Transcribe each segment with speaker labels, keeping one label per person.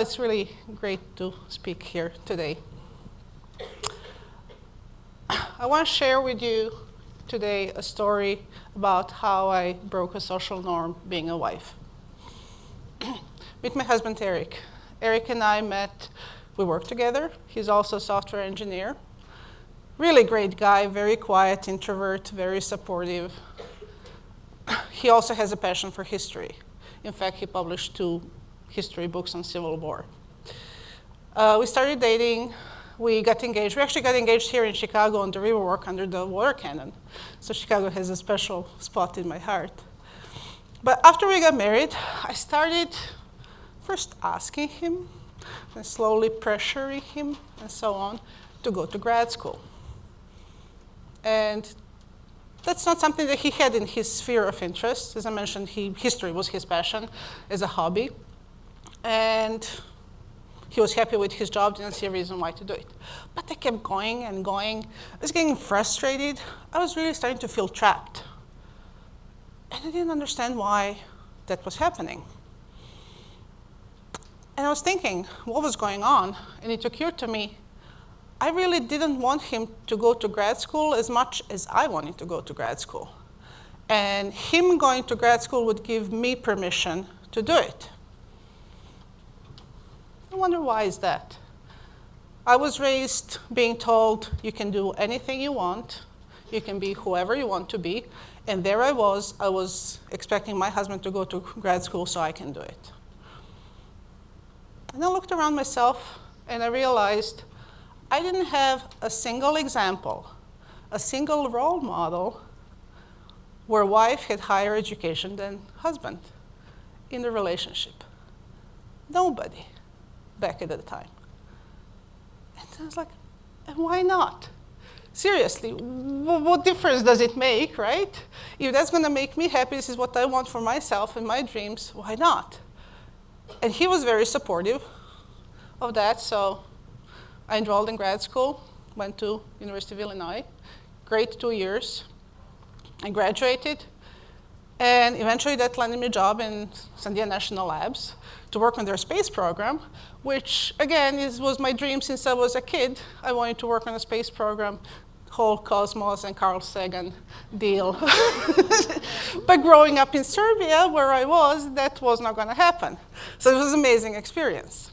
Speaker 1: it's really great to speak here today. I want to share with you today a story about how I broke a social norm being a wife. Meet my husband, Eric. Eric and I met, we worked together. He's also a software engineer. Really great guy, very quiet, introvert, very supportive. He also has a passion for history. In fact, he published 2 history books on Civil War. We started dating. We got engaged. We actually got engaged here in Chicago on the Riverwalk under the water cannon. So Chicago has a special spot in my heart. But after we got married, I started first asking him and slowly pressuring him and so on to go to grad school. And that's not something that he had in his sphere of interest. As I mentioned, history was his passion as a hobby. And he was happy with his job, didn't see a reason why to do it. But I kept going and going. I was getting frustrated. I was really starting to feel trapped. And I didn't understand why that was happening. And I was thinking, what was going on? And it occurred to me, I really didn't want him to go to grad school as much as I wanted to go to grad school. And him going to grad school would give me permission to do it. I wonder why is that? I was raised being told you can do anything you want, you can be whoever you want to be, and there I was expecting my husband to go to grad school so I can do it. And I looked around myself and I realized I didn't have a single example, a single role model where wife had higher education than husband in the relationship. Nobody back at the time. And I was like, and why not? Seriously, what difference does it make, right? If that's going to make me happy, this is what I want for myself and my dreams, why not? And he was very supportive of that, so I enrolled in grad school, went to University of Illinois, great 2 years. I graduated, and eventually that landed me a job in Sandia National Labs to work on their space program, which again was my dream since I was a kid. I wanted to work on a space program, whole Cosmos and Carl Sagan deal. But growing up in Serbia, where I was, that was not going to happen. So it was an amazing experience.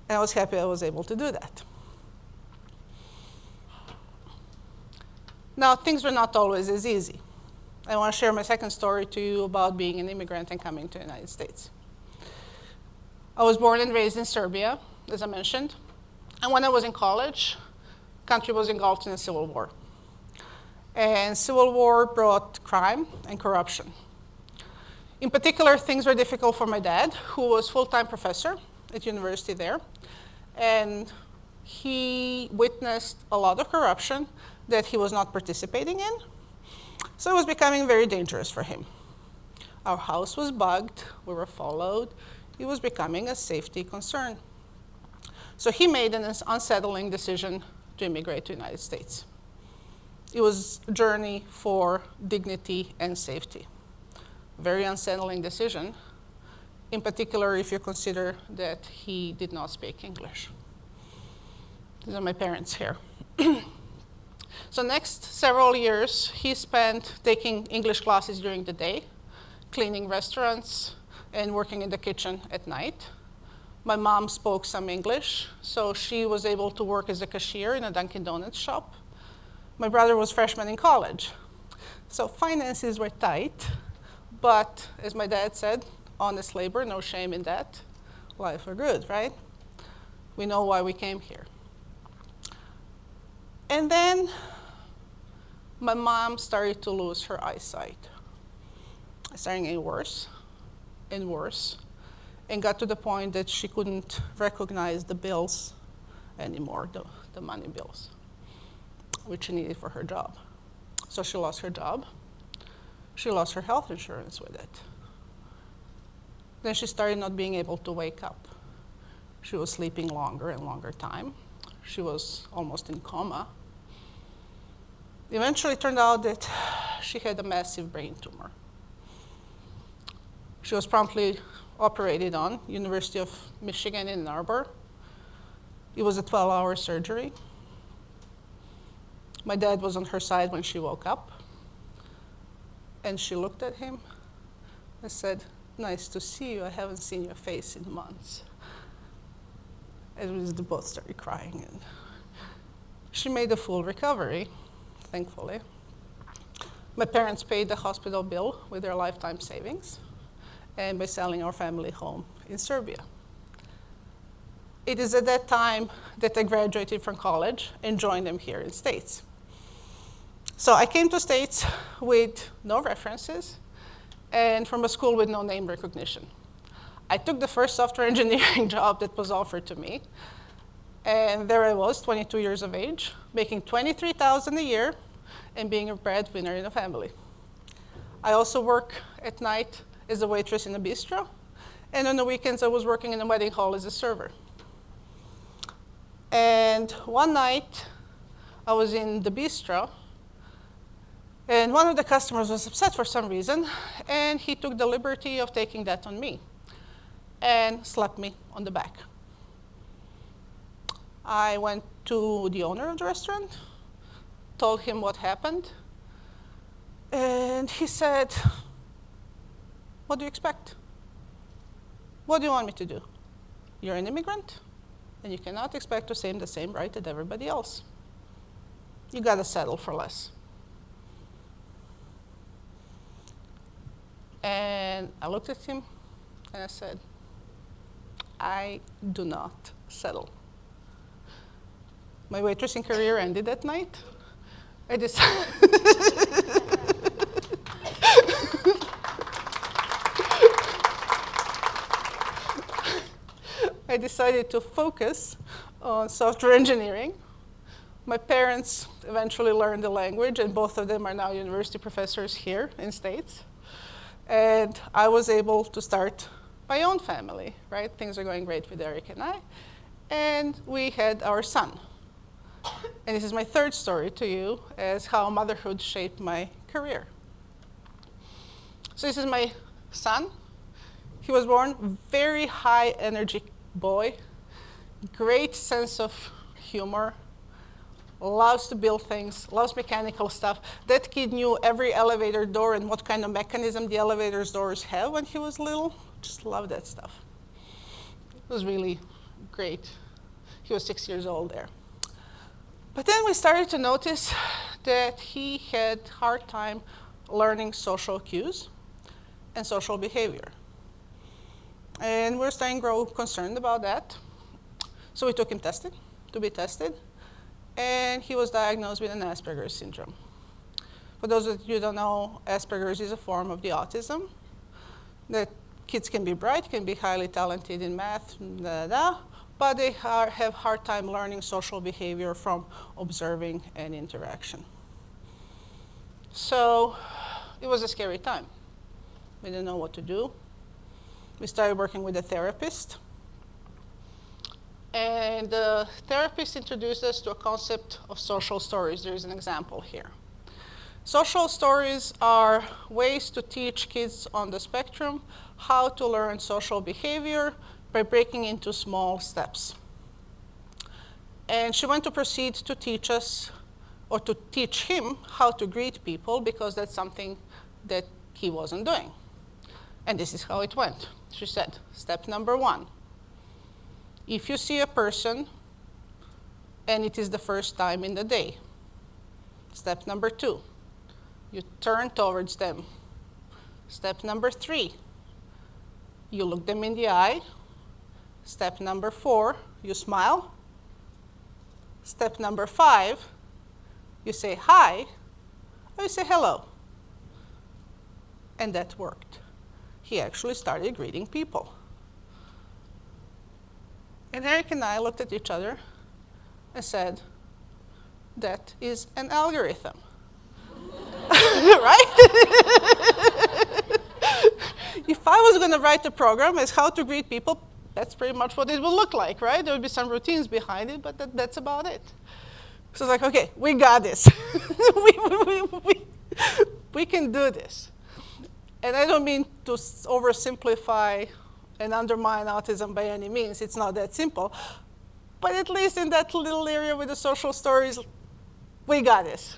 Speaker 1: And I was happy I was able to do that. Now, things were not always as easy. I want to share my second story to you about being an immigrant and coming to the United States. I was born and raised in Serbia, as I mentioned. And when I was in college, the country was engulfed in a civil war. And civil war brought crime and corruption. In particular, things were difficult for my dad, who was full-time professor at university there. And he witnessed a lot of corruption that he was not participating in. So it was becoming very dangerous for him. Our house was bugged, we were followed. It was becoming a safety concern. So he made an unsettling decision to immigrate to the United States. It was a journey for dignity and safety. Very unsettling decision, in particular if you consider that he did not speak English. These are my parents here. So next several years, he spent taking English classes during the day, cleaning restaurants, and working in the kitchen at night. My mom spoke some English, so she was able to work as a cashier in a Dunkin' Donuts shop. My brother was freshman in college. So finances were tight, but as my dad said, honest labor, no shame in that. Life were good, right? We know why we came here. And then my mom started to lose her eyesight. It started getting worse and worse, and got to the point that she couldn't recognize the bills anymore, the money bills, which she needed for her job. So she lost her job. She lost her health insurance with it. Then she started not being able to wake up. She was sleeping longer and longer time. She was almost in coma. Eventually, it turned out that she had a massive brain tumor. She was promptly operated on, University of Michigan in Ann Arbor. It was a 12-hour surgery. My dad was on her side when she woke up. And she looked at him and said, "Nice to see you. I haven't seen your face in months." And we both started crying. And she made a full recovery, thankfully. My parents paid the hospital bill with their lifetime savings and by selling our family home in Serbia. It is at that time that I graduated from college and joined them here in States. So I came to States with no references and from a school with no name recognition. I took the first software engineering job that was offered to me, and there I was, 22 years of age, making $23,000 a year and being a breadwinner in a family. I also work at night as a waitress in a bistro, and on the weekends I was working in a wedding hall as a server. And one night I was in the bistro, and one of the customers was upset for some reason, and he took the liberty of taking that on me and slapped me on the back. I went to the owner of the restaurant, told him what happened, and he said, "What do you expect? What do you want me to do? You're an immigrant, and you cannot expect to have the same right that everybody else. You gotta settle for less." And I looked at him and I said, "I do not settle." My waitressing career ended that night. I decided I decided to focus on software engineering. My parents eventually learned the language, and both of them are now university professors here in States. And I was able to start my own family, right? Things are going great with Eric and I. And we had our son. And this is my third story to you as how motherhood shaped my career. So this is my son. He was born very high energy boy, great sense of humor, loves to build things, loves mechanical stuff. That kid knew every elevator door and what kind of mechanism the elevator's doors have when he was little. Just loved that stuff. It was really great. He was 6 years old there. But then we started to notice that he had a hard time learning social cues and social behavior. And we're starting to grow concerned about that. So we took him to be tested. And he was diagnosed with an Asperger's syndrome. For those of you who don't know, Asperger's is a form of the autism. That kids can be bright, can be highly talented in math, but they have a hard time learning social behavior from observing and interaction. So it was a scary time. We didn't know what to do. We started working with a therapist. And the therapist introduced us to a concept of social stories. There's an example here. Social stories are ways to teach kids on the spectrum how to learn social behavior by breaking into small steps. And she went to proceed to teach us, or to teach him how to greet people, because that's something that he wasn't doing. And this is how it went. She said, step number 1. If you see a person and it is the first time in the day, step number 2, you turn towards them. Step number 3, you look them in the eye. Step number 4, you smile. Step number 5, you say hi, or you say hello. And that worked. He actually started greeting people. And Eric and I looked at each other and said, that is an algorithm. Right? If I was going to write a program as how to greet people, that's pretty much what it would look like, right? There would be some routines behind it, but that's about it. So it's like, okay, we got this. we can do this. And I don't mean to oversimplify and undermine autism by any means. It's not that simple. But at least in that little area with the social stories, we got this.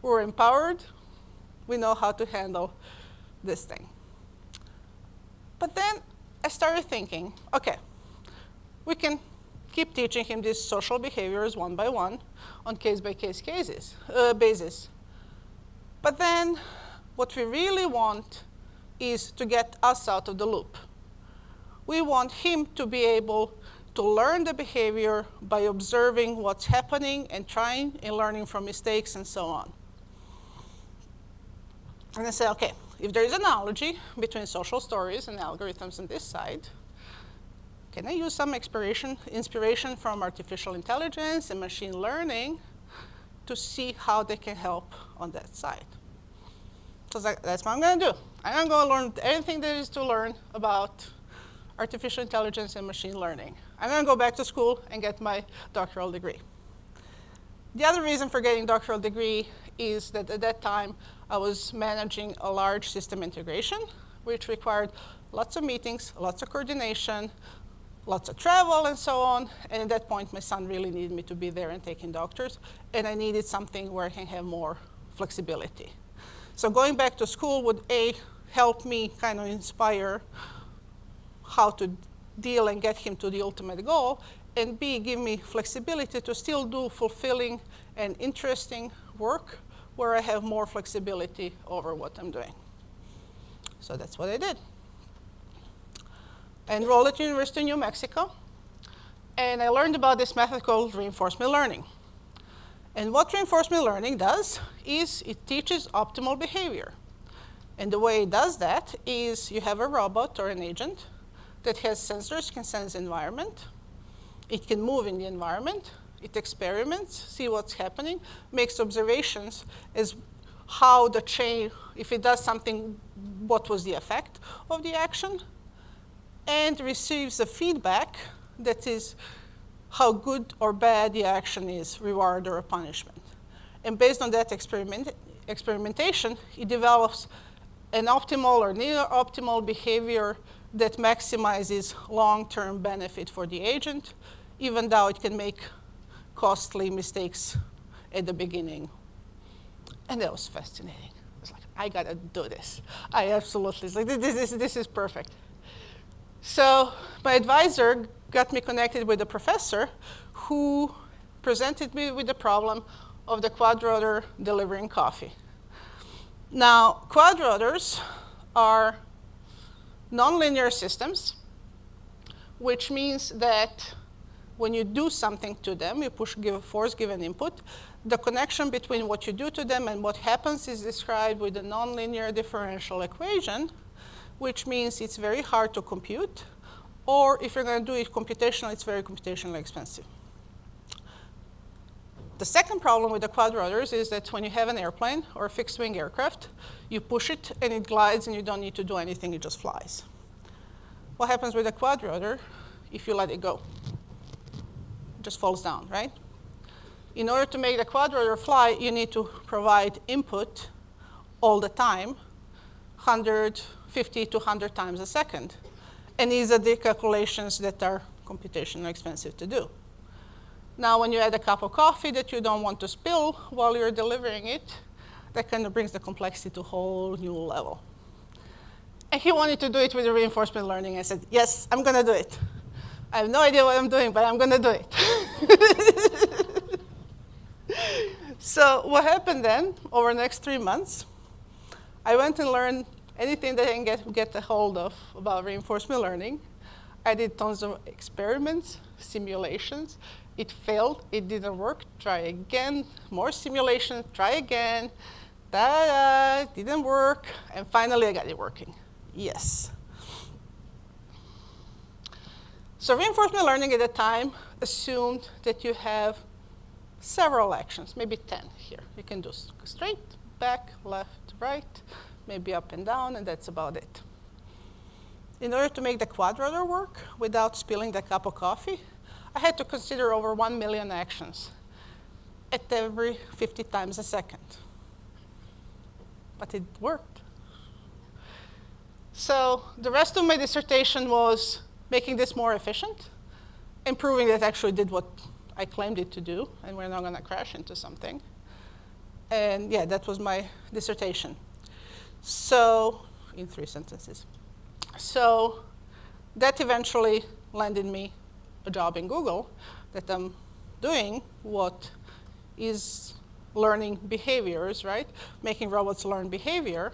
Speaker 1: We're empowered. We know how to handle this thing. But then I started thinking, okay, we can keep teaching him these social behaviors one by one on case-by-case basis. But then what we really want is to get us out of the loop. We want him to be able to learn the behavior by observing what's happening and trying and learning from mistakes and so on. And I said, okay, if there is an analogy between social stories and algorithms on this side, can I use some inspiration from artificial intelligence and machine learning to see how they can help on that side? So that's what I'm going to do. I'm going to learn everything there is to learn about artificial intelligence and machine learning. I'm going to go back to school and get my doctoral degree. The other reason for getting a doctoral degree is that at that time, I was managing a large system integration, which required lots of meetings, lots of coordination, lots of travel, and so on. And at that point, my son really needed me to be there and taking doctors. And I needed something where I can have more flexibility. So going back to school would, A, help me kind of inspire how to deal and get him to the ultimate goal, and B, give me flexibility to still do fulfilling and interesting work where I have more flexibility over what I'm doing. So that's what I did. I enrolled at University of New Mexico, and I learned about this method called reinforcement learning. And what reinforcement learning does is it teaches optimal behavior. And the way it does that is you have a robot or an agent that has sensors, can sense the environment. It can move in the environment. It experiments, see what's happening, makes observations as how the chain, if it does something, what was the effect of the action, and receives the feedback that is how good or bad the action is, reward or a punishment. And based on that experimentation, it develops an optimal or near optimal behavior that maximizes long-term benefit for the agent, even though it can make costly mistakes at the beginning. And that was fascinating. I was like, I gotta do this. I absolutely, like, this is perfect. So my advisor got me connected with a professor who presented me with the problem of the quadrotor delivering coffee. Now, quadrotors are nonlinear systems, which means that when you do something to them, you push, give a force, give an input, the connection between what you do to them and what happens is described with a nonlinear differential equation, which means it's very hard to compute, or if you're going to do it computationally, it's very computationally expensive. The second problem with the quadrotors is that when you have an airplane or a fixed-wing aircraft, you push it and it glides and you don't need to do anything, it just flies. What happens with a quadrotor if you let it go? It just falls down, right? In order to make the quadrotor fly, you need to provide input all the time, 150 to 100 times a second. And these are the calculations that are computationally expensive to do. Now, when you add a cup of coffee that you don't want to spill while you're delivering it, that kind of brings the complexity to a whole new level. And he wanted to do it with the reinforcement learning. I said, yes, I'm going to do it. I have no idea what I'm doing, but I'm going to do it. So what happened then, over the next 3 months, I went and learned anything that I can get a hold of about reinforcement learning. I did tons of experiments, simulations. It failed, it didn't work, try again, more simulation, try again, didn't work, and finally I got it working. Yes. So reinforcement learning at the time assumed that you have several actions, maybe 10 here. You can do straight, back, left, right, maybe up and down, and that's about it. In order to make the quadrotor work without spilling the cup of coffee, I had to consider over 1 million actions at every 50 times a second. But it worked. So the rest of my dissertation was making this more efficient and proving that it actually did what I claimed it to do, and we're not going to crash into something. And yeah, that was my dissertation. So, in 3 sentences. So that eventually landed me a job in Google that I'm doing what is learning behaviors, right? Making robots learn behavior.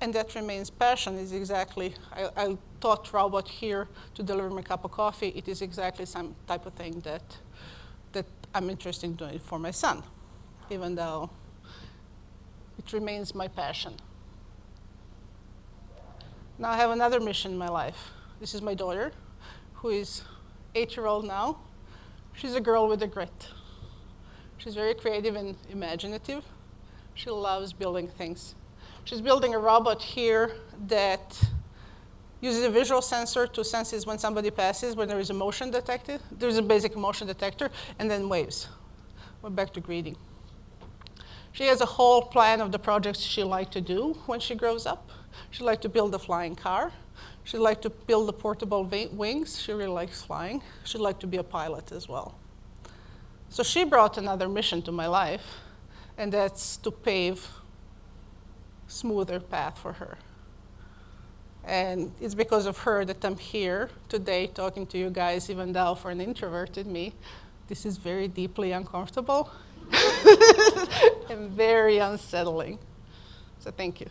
Speaker 1: And that remains passion is exactly, I taught robot here to deliver me a cup of coffee. It is exactly some type of thing that I'm interested in doing for my son, even though it remains my passion. Now I have another mission in my life. This is my daughter, who is 8-year-old now. She's a girl with a grit. She's very creative and imaginative. She loves building things. She's building a robot here that uses a visual sensor to sense when somebody passes, when there is a motion detected. There's a basic motion detector, and then waves. We're back to greeting. She has a whole plan of the projects she'd like to do when she grows up. She'd like to build a flying car. She'd like to build the portable wings. She really likes flying. She'd like to be a pilot as well. So she brought another mission to my life, and that's to pave a smoother path for her. And it's because of her that I'm here today talking to you guys, even though for an introverted me, this is very deeply uncomfortable and very unsettling. So thank you.